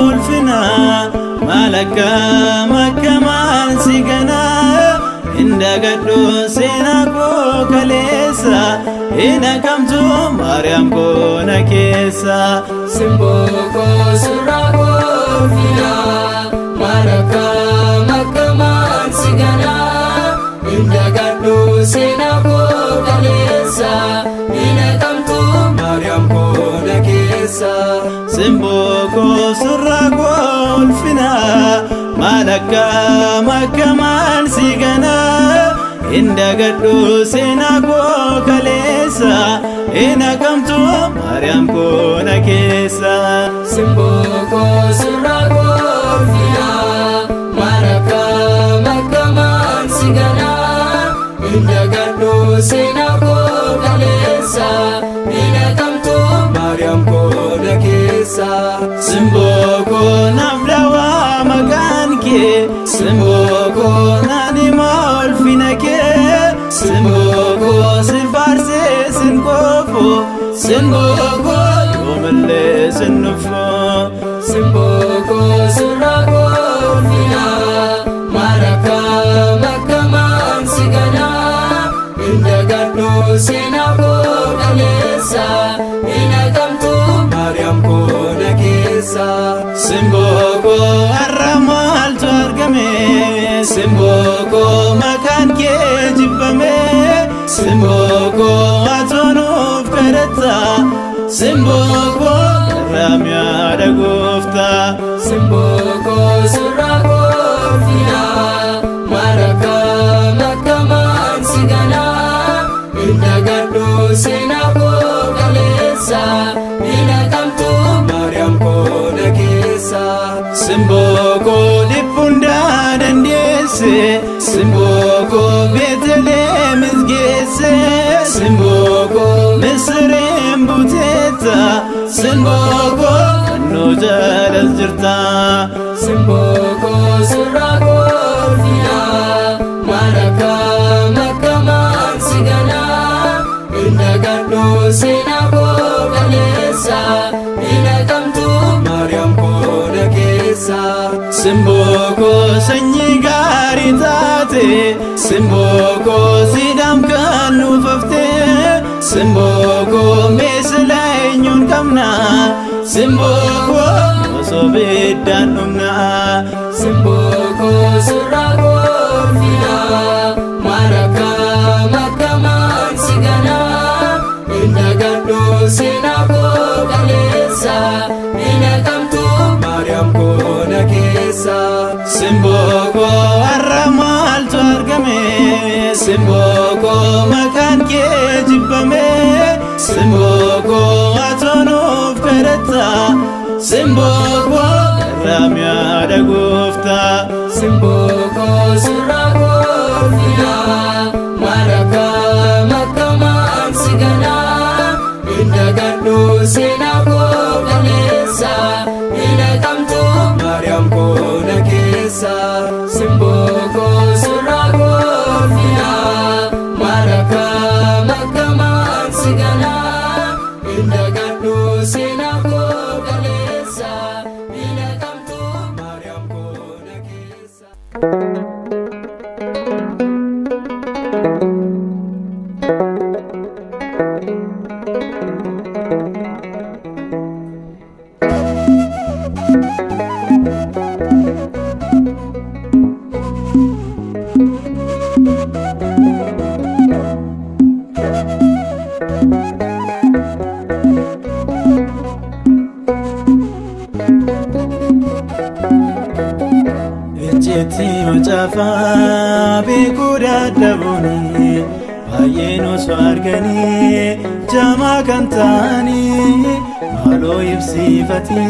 ulfina malaka makamal sigana indagaddo senako kalesa inakamtu Maryam kona kesa simboko surako ulfina malaka makamal sigana indagaddo senako kalesa inakamtu Maryam kona kesa simboko surako ulfina malaka makamal sigana indagaddo senako kalesa inakamtu Maryam kona kesa simboko surako ulfina malaka makamal sigana indagaddo senako kalesa inakamtu Maryam kona kesa simboko nafdawa maganke simboko nanima ulfinake simboko sifarse sinkofo simboko yomle sinufo simboko surako ulfina malaka makamal sigana indagaddo senako kalesa inakamtu Maryam kona kesa simboko arramal targame simboko makan ke jibbame simboko atonuf karata simboko ramya dagufta simboko surako ulfina malaka makamal sigana indagaddo senako kalesa inakamtu Maryam kona kesa simboko dipunda dandese simboko Bethlehem izgese simboko Misrim buteta simboko no jalas jirta simboko surako ulfina malaka makamal sigana indagaddo senako kalesa inakamtu Maryam kona kesa simboko sanyi gari taate simboko sidam kanu fafte simboko meslainyun kamna simboko sobedan umna simboko surako ulfina malaka makamal sigana indagaddo senako kalesa inakamtu Maryam kona kesa simboko arramal targame simboko makan ke jibbame simboko atonuf karata simboko ramya dagufta simboko surako ulfina malaka makamal sigana indagaddo senako kalesa inakamtu Maryam kona kesa simboko surako ulfina malaka makamal sigana indagaddo senako kalesa inakamtu Maryam kona kesa ejjeti macafa beekuudha dabuni baay'een osoo arganii jamaa kan ta'anii maaloo ibsifati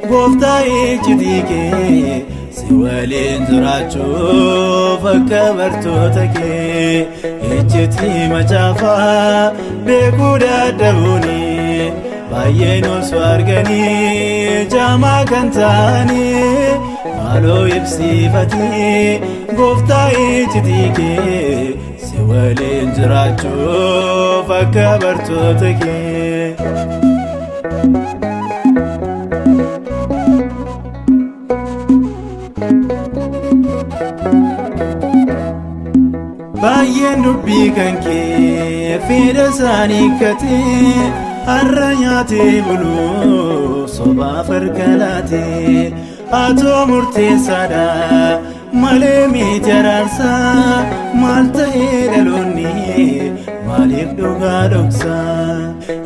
gooftaa ejjitii kee si waliin jiraachuuf akka bartoota kee ejjeti macafa beekuudha dabuni baay'een osoo arganii jamaa kan ta'anii maaloo ibsifati gooftaa ejjitii kee si waliin jiraachuuf akka bartoota kee baay'een dubbii kan kee fedha isaanii katee har'a nyaatee buluu sobaaf harka laatee atoo murteessaadha malee miti araarsaa maal ta'ee dhaloonni maaliif dhugaa dhoksaa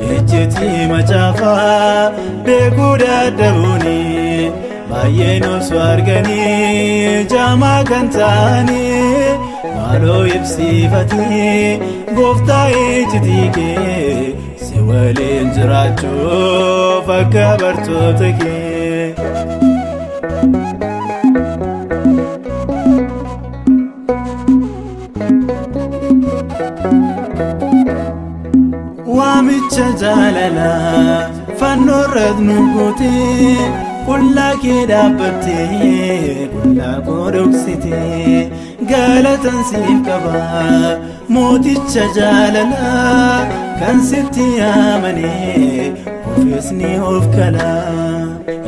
ejjetii macaafaa beekuu dadhabuuni baay'een osoo arganii jaamaa kan ta'anii maaloo ibsiifatee gooftaa ejjetii kee si waliin jiraachuuf akka bartoota kee. Waamicha jaalalaa fannoo irratti nu gootee qullaa kee dhaabbattee qullaa koo dhoksitee galatan siif qaba mooticha jaalalaa kan sitti amanee ofiisni of kalaa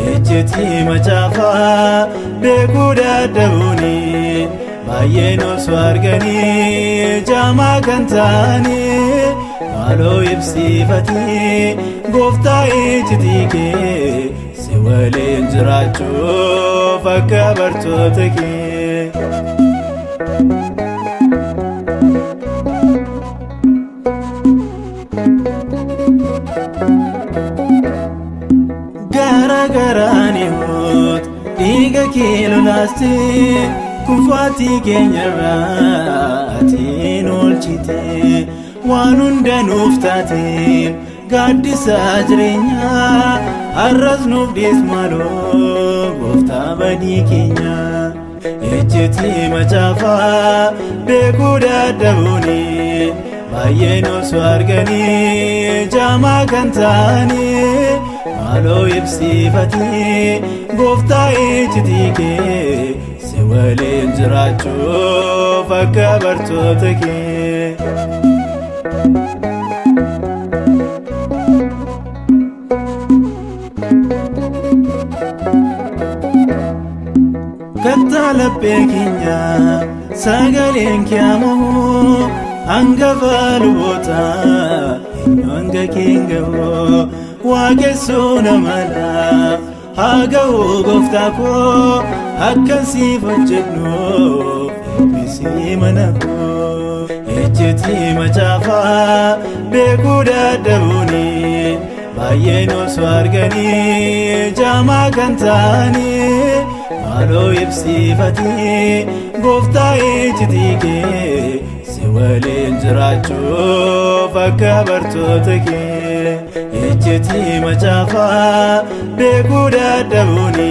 ejjetii macaafaa beekuu dadhabuuni baay'een osoo arganii jaamaa kan ta'anii maaloo ibsiifatee gooftaa ejjetii kee si waliin jiraachuuf akka bartoota kee. Garaagaraan himuut dhiiga kee lolaastee kufaatii keenyarraa atiin oolchitee waan hunda nuuf taateen gaaddisaa jireenyaa har'as nuuf deesmaaloo gooftaa badii keenya ejjetii macaafaa beekuu dadhabuuni baay'een osoo arganii jaamaa kan ta'anii maaloo ibsiifatee gooftaa ejjetii kee si waliin jiraachuuf akka bartoota kee. Kattaa laphee keenya sagaleen kiyaamoo hangafa lubootaa eenyu hanga keenga'oo waaqessuu namalaaf haa ga'uu gooftaa koo akkasiif hojjennuuf eebbisii mana koo ejjetii macaafaa beekuu dadhabuuni baay'een osoo arganii jaamaa kan ta'anii maaloo ibsiifatee gooftaa ejjetii kee si waliin jiraachuuf akka bartoota kee ejjetii macaafaa beekuu dadhabuuni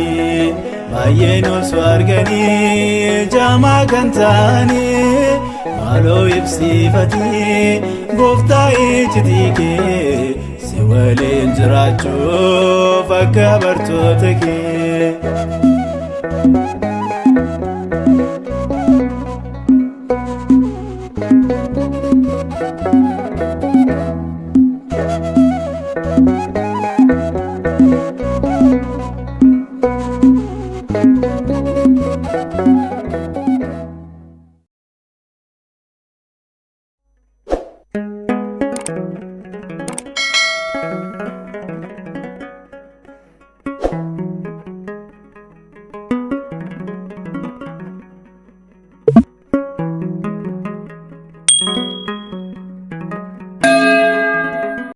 baay'een osoo arganii jaamaa kan ta'anii maaloo ibsiifatee gooftaa ejjetii kee si waliin jiraachuuf akka bartoota kee.